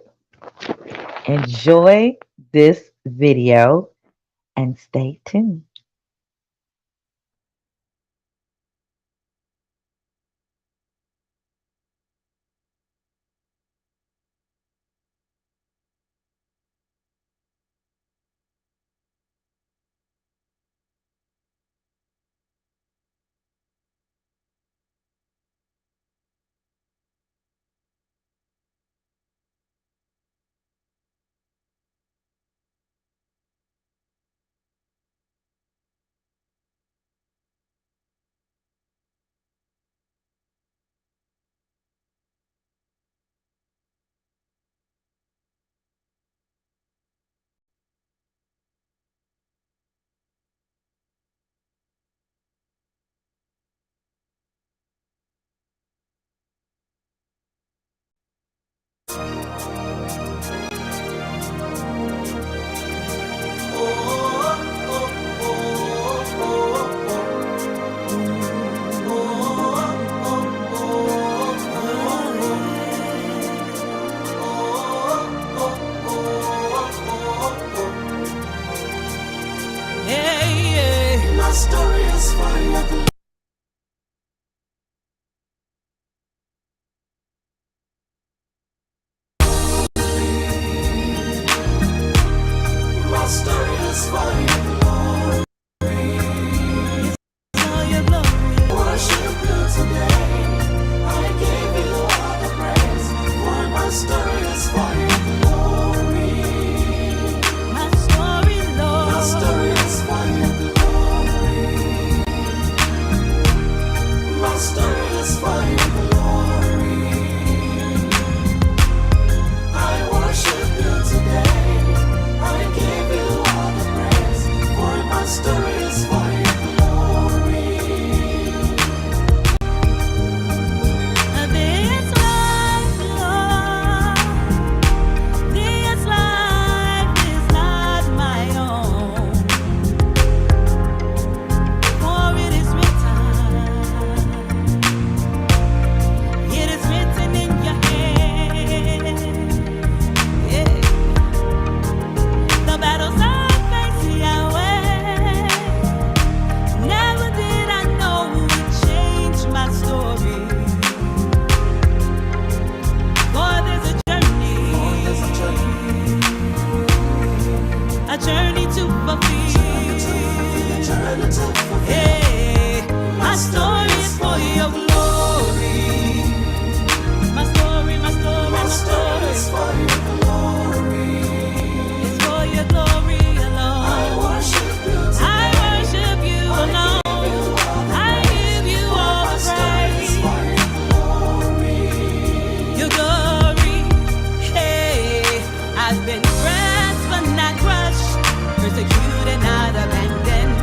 Speaker 2: enjoy this video and stay tuned.
Speaker 3: My story is funny. My story is funny. Worship you today. I give you all the praise. For my story is for your glory. My story, Lord. My story is for your glory. My story is for your glory. I worship you today. I give you all the praise. For my story is for your glory. This life, Lord, this life is not my own. For it is written in your hand. Yeah. The battles I face, Yahweh, never did I know would change my story. For there's a journey to fulfill. Hey, my story is for your glory. My story, my story, my but not crushed, persecuted, not abandoned,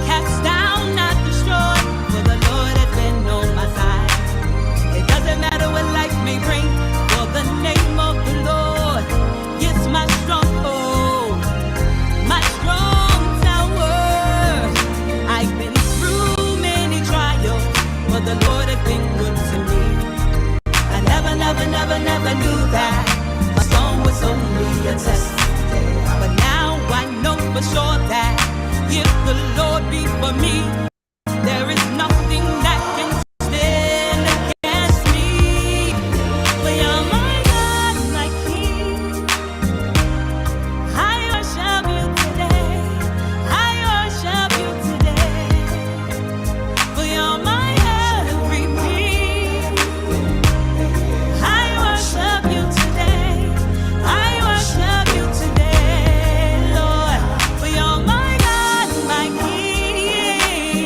Speaker 3: cast down, not destroyed, for the Lord has been on my side. It doesn't matter what life may bring, for the name of the Lord is my stronghold, my strong tower. I've been through many trials, but the Lord has been good to me. I never knew that my song was only a test. But now I know for sure that if the Lord be for me, there is nothing that can stand against me. For you're my God, my King. I worship you today. I worship you today. For you're my everything. I worship you today. I worship you today, Lord. For you're my God, my King.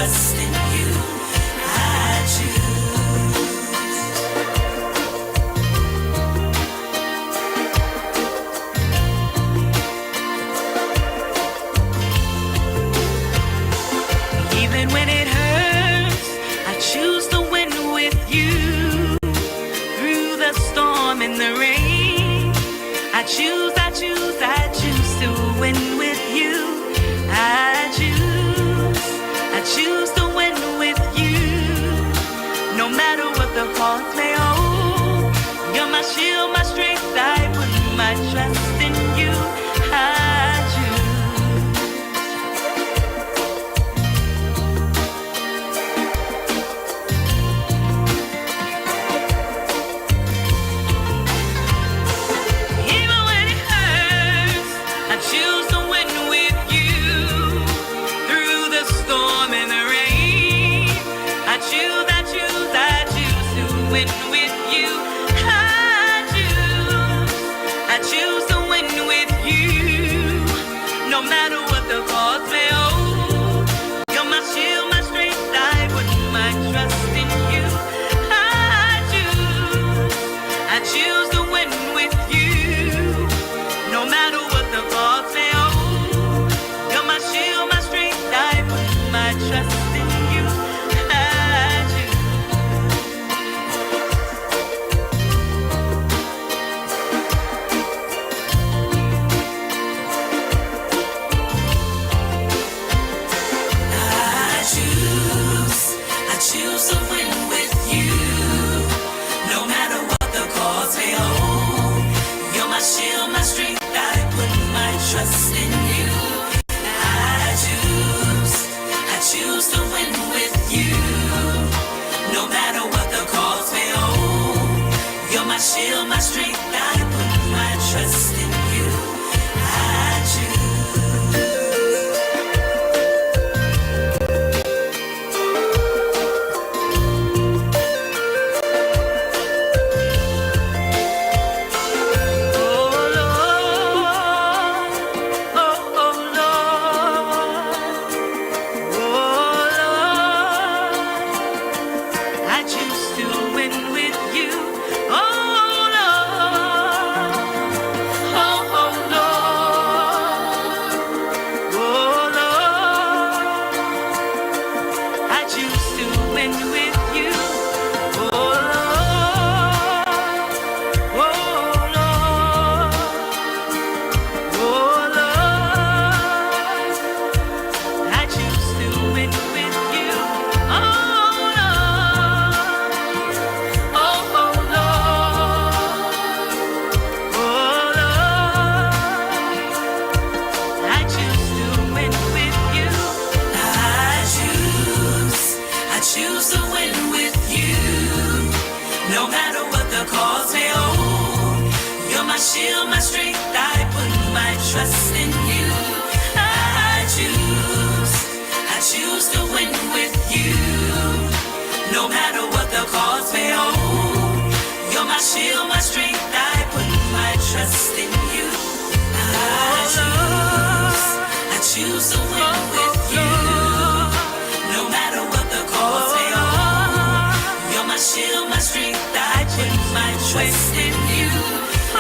Speaker 3: trust in you. I choose. Even when it hurts, I choose to win with you. Through the storm and the rain, I choose to win with you. I choose to win with you. No matter what the cost may hold, you're my shield, my strength, I put my trust in you. I choose. Even when it hurts, I choose to win with you. Through the storm and the rain, I choose to win with you. I choose to win with you. No matter what the cost may hold, you're my shield, my strength, I put my trust in you. I choose to win with you. No matter what the cost may hold, you're my shield, my strength, I put my trust in you. I choose to win with you. No matter what the cause may hold, you're my shield, my strength, I put my trust in you. I choose to win with you. No matter what the cause may hold, you're my shield, my strength, I put my trust in you. I choose. I choose to win with you. Oh Lord, oh Lord, oh Lord. I choose to win with you. Oh Lord, oh Lord, oh Lord. I choose to win with you. Oh Lord, oh Lord, oh Lord. I choose to win with you. I choose to win with you. No matter what the cause may hold, you're my shield, my strength, I put my trust in you. I choose to win with you. No matter what the cause may hold, you're my shield, my strength, I put my trust in you. I choose to win with you. No matter what the cause may hold, you're my shield, my strength, I put my trust in you. I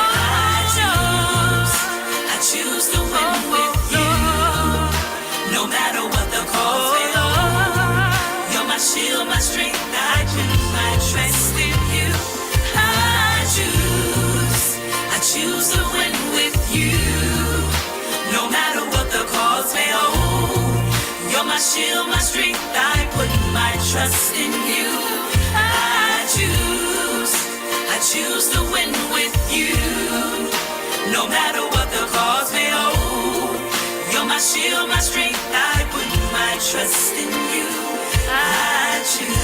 Speaker 3: choose to win with you. No matter what the cause may hold, you're my shield, my strength, I put my trust in you. I choose to win with you. No matter what the cause may hold, you're my shield, my strength, I put my trust in you. I choose to win with you. No matter what the cause may hold, you're my shield, my strength, I put my trust in you. I choose.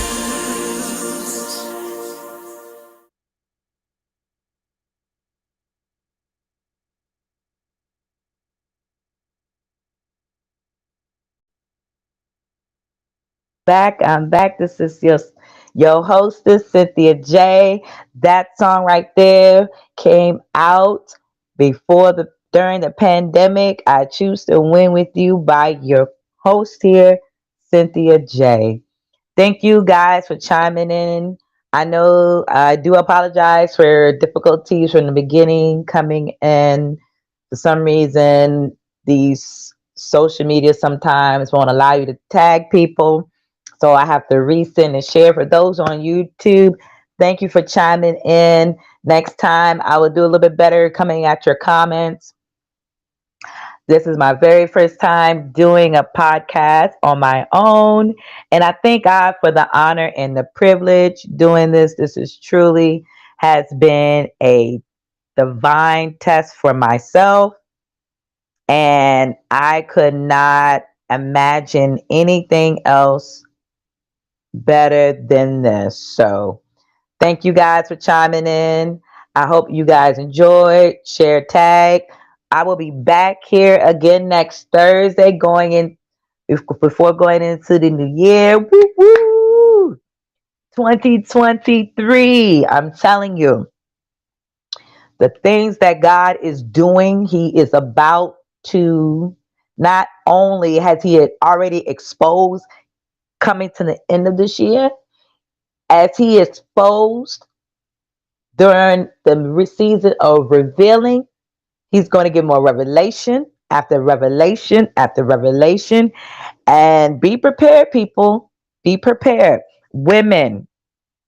Speaker 2: Back. I'm back. This is your hostess, Cynthia J. That song right there came out during the pandemic. I Choose to Win with You by your host here, Cynthia J. Thank you guys for chiming in. I know I do apologize for difficulties from the beginning coming in. For some reason, these social media sometimes won't allow you to tag people. So I have to resend and share for those on YouTube. Thank you for chiming in. Next time, I will do a little bit better coming at your comments. This is my very first time doing a podcast on my own. And I thank God for the honor and the privilege doing this. This is truly has been a divine test for myself. And I could not imagine anything else better than this. So thank you guys for chiming in. I hope you guys enjoyed. Share tag. I will be back here again next Thursday going in before going into the new year. Woo woo! 2023. I'm telling you, the things that God is doing, He is about to not only has He had already exposed coming to the end of this year, as He exposed during the season of revealing, He's going to give more revelation after revelation after revelation. And be prepared, people. Be prepared. Women,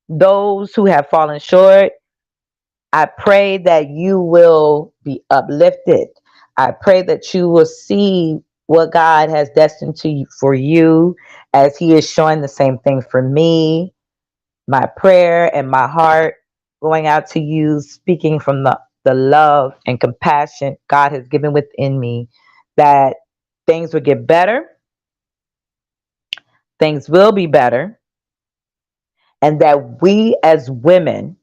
Speaker 2: those who have fallen short, I pray that you will be uplifted. I pray that you will see what God has destined to you, for you, as He is showing the same thing for me. My prayer and my heart going out to you, speaking from the love and compassion God has given within me, that things will get better, things will be better, and that we as women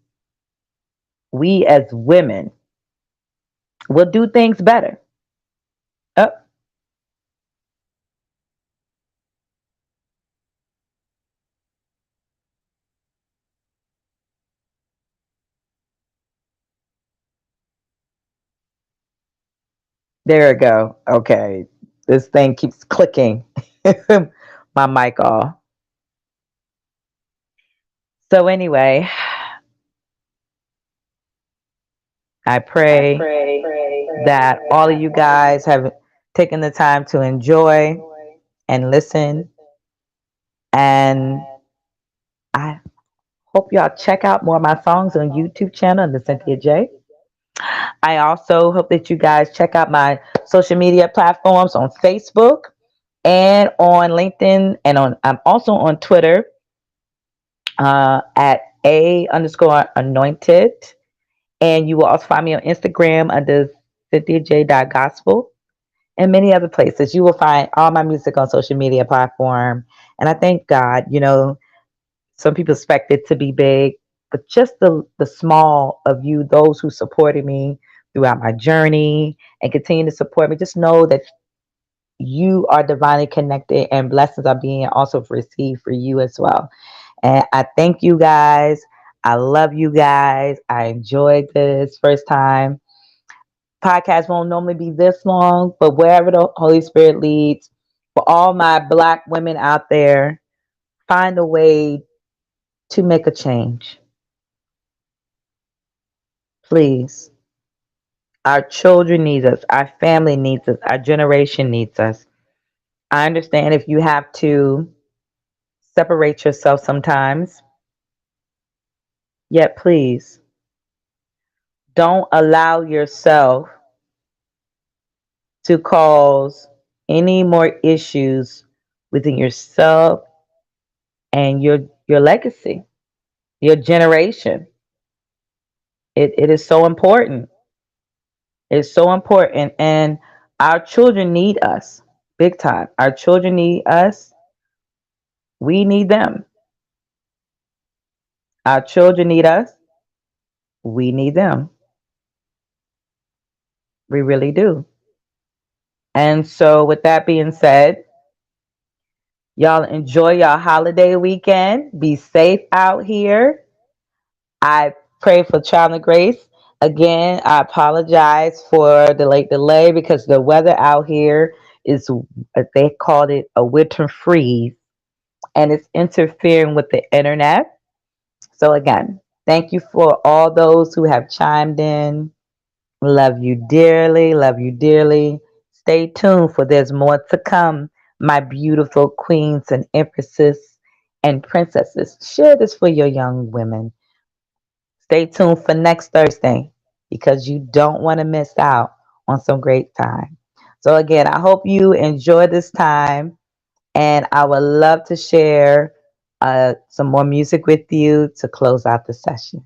Speaker 2: will do things better. Oh, there we go. Okay. This thing keeps clicking. My mic off. So anyway, I
Speaker 1: I
Speaker 2: pray
Speaker 1: pray
Speaker 2: that all of you guys have taken the time to enjoy and listen. And I hope y'all check out more of my songs on YouTube channel, the Cynthia J. I also hope that you guys check out my social media platforms on Facebook and on LinkedIn, and I'm also on Twitter at a_anointed. And you will also find me on Instagram under CynthiaJ.gospel and many other places. You will find all my music on social media platform. And I thank God, some people expect it to be big, but just the small of you, those who supported me throughout my journey and continue to support me, just know that you are divinely connected and blessings are being also received for you as well. And I thank you guys. I love you guys. I enjoyed this first time. Podcast won't normally be this long, but wherever the Holy Spirit leads, for all my Black women out there, find a way to make a change. Please. Our children need us. Our family needs us. Our generation needs us. I understand if you have to separate yourself sometimes, yet please don't allow yourself to cause any more issues within yourself and your legacy, your generation. It is so important. It's so important. And our children need us big time. Our children need us. We need them. Our children need us. We need them. We really do. And so, with that being said, y'all enjoy your holiday weekend. Be safe out here. I pray for traveling grace. Again, I apologize for the late delay because the weather out here is, they called it a winter freeze. and it's interfering with the internet. So, again, thank you for all those who have chimed in. Love you dearly. Love you dearly. Stay tuned for there's more to come, my beautiful queens and empresses and princesses. Share this for your young women. Stay tuned for next Thursday because you don't want to miss out on some great time. So, again, I hope you enjoy this time, and I would love to share some more music with you to close out the session.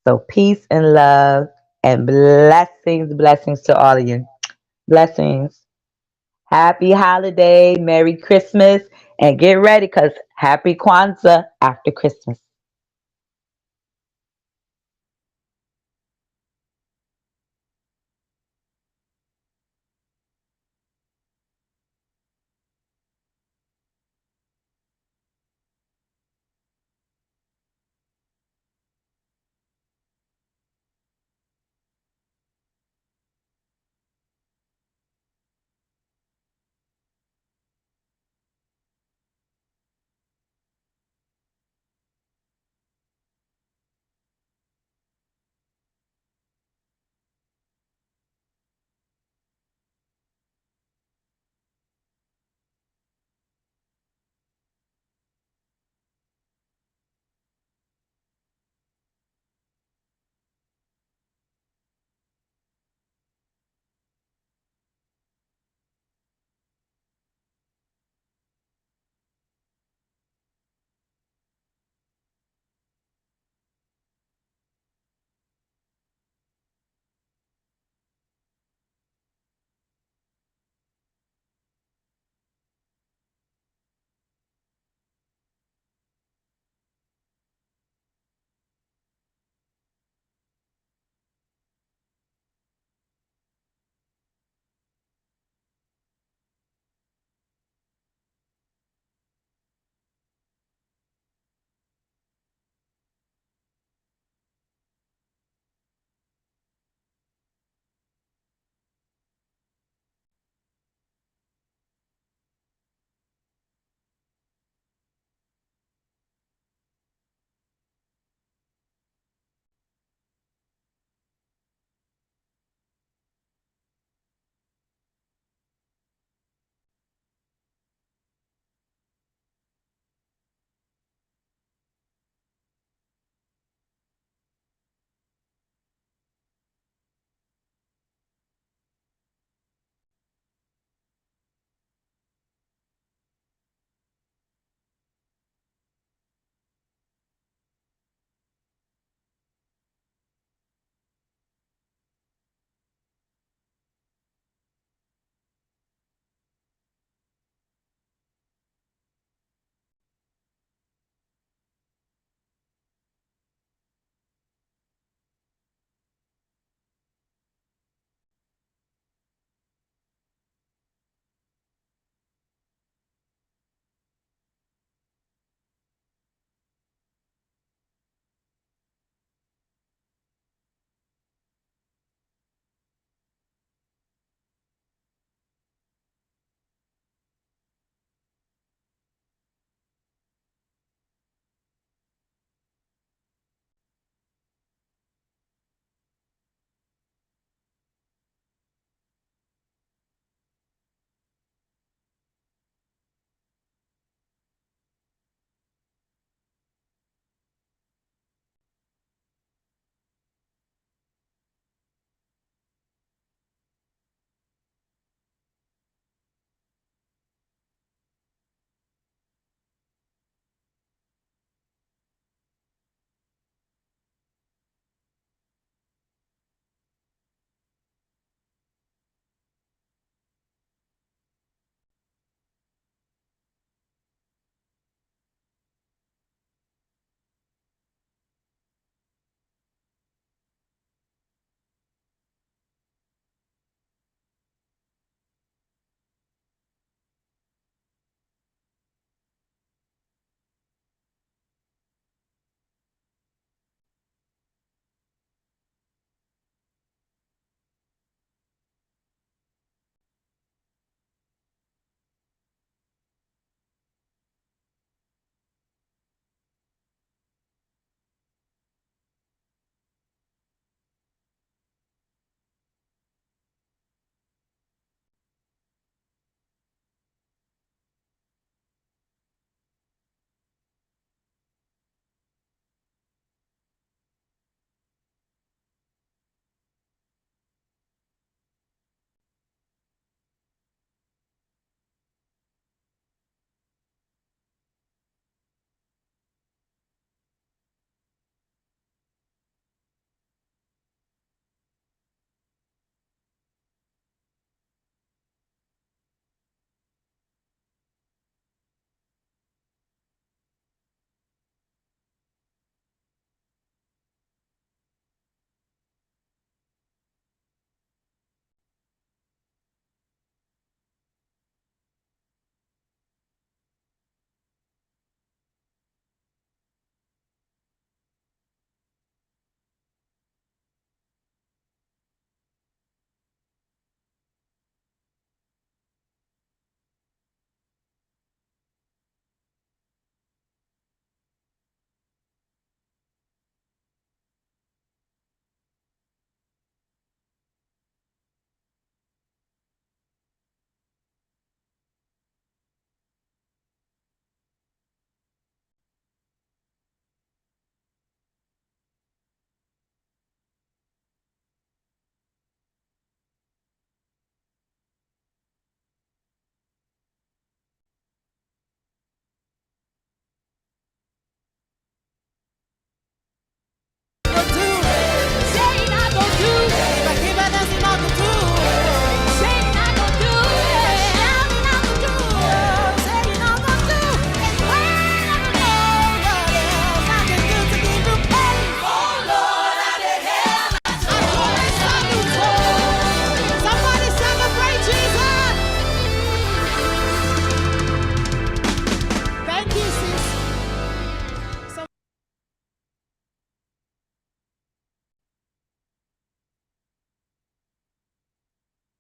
Speaker 2: So, peace and love and blessings, blessings to all of you. Blessings. Happy holiday, Merry Christmas, and get ready because Happy Kwanzaa after Christmas.